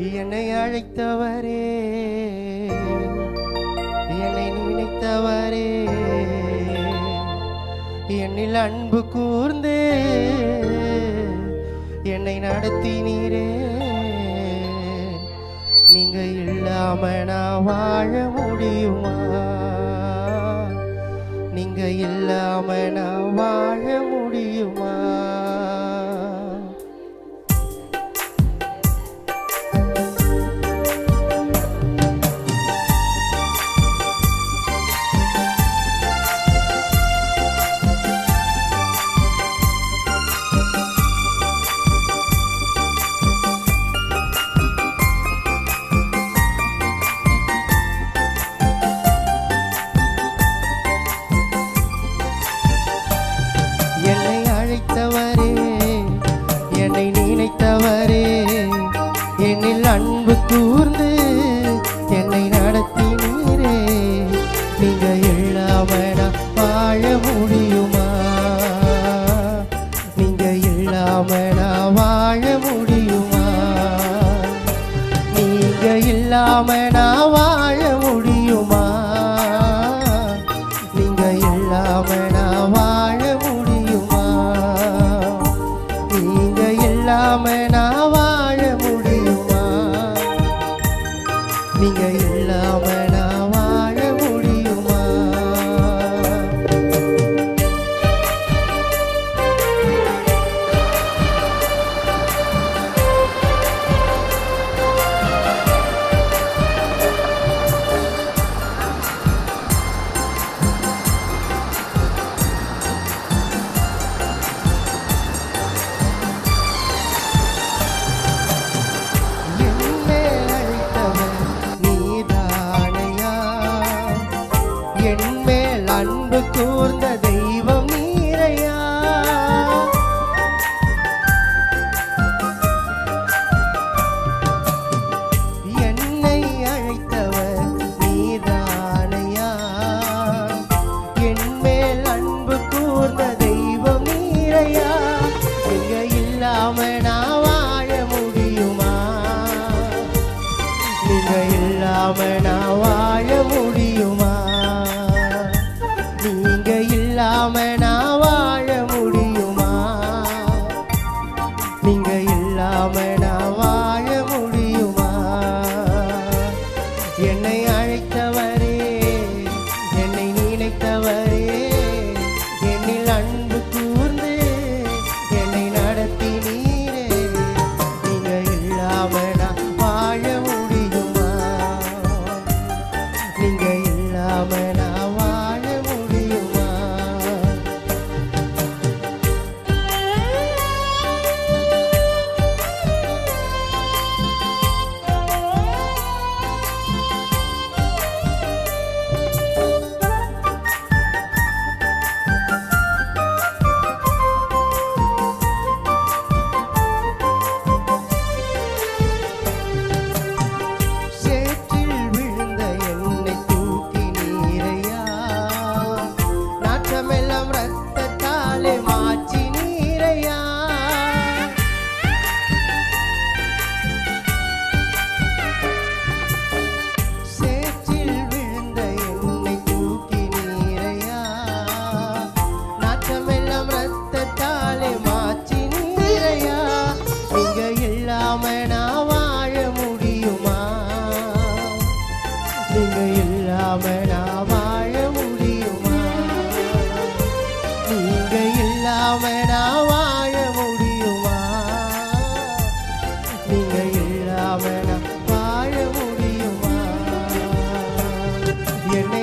என்னை அழைத்தவரே, என்னை நினைத்தவரே, என்னில் அன்பு கூர்ந்து என்னை நடத்தினீரே. நீங்க இல்லாம நான் வாழ முடியுமா? நீங்க இல்லாம நான் வாழ முடியுமா? என்னை நினைத்தவரே, என்னில் அன்பு கூர்ந்து என்னை நடத்தினீரே. நீங்க இல்லாம நான் வாழ முடியுமா? நீங்க இல்லாம நான் வாழ முடியுமா? நீங்க இல்லாம நான் வாழ முடியுமா? நீங்க இல்லாம நான் வாழ முடியுமா? நீங்க இல்லாம நான் வாழ முடியுமா? நீங்க இல்லாம நான் வாழ முடியுமா? என்மேல் அன்பு கூர்ந்த தெய்வம் நீரையா. என்னை அழைத்தவர் நீதானையா. என்மேல் அன்பு கூர்ந்த தெய்வம் நீரையா. நீங்க இல்லாம நான் வாழ முடியுமா? நீங்க இல்லாம நான் வாழ முடியுமா? நீங்க இல்லாம நான் வாழ முடியுமா? நீங்க இல்லாம நான் வாழ முடியுமா? என்னை அழைத்தவரே, என்னை நினைத்தவரே, என்னில் அன்பு கூர்ந்து என்னை நடத்தினீரே. நீங்க இல்லாம நான் வாழ முடியுமா? நீங்க இல்லாம நான் வாழ முடியுமா? சேற்றில் விழுந்த என்னை தூக்கினீரையா. நாற்றமெல்லாம் ரத்தத்தாலே மாற்றினீரையா. சேற்றில் விழுந்த என்னை தூக்கினீரையா. நாற்றமெல்லாம் ரத்தத்தாலே மாற்றினீரையா. நீங்க இல்லாம நான் வாழ முடியுமா? நீங்க இல்லாம நான் வாழ முடியுமா? நீங்க இல்லாம நான் வாழ முடியுமா? நீங்க இல்லாம நான் வாழ முடியுமா? என்னை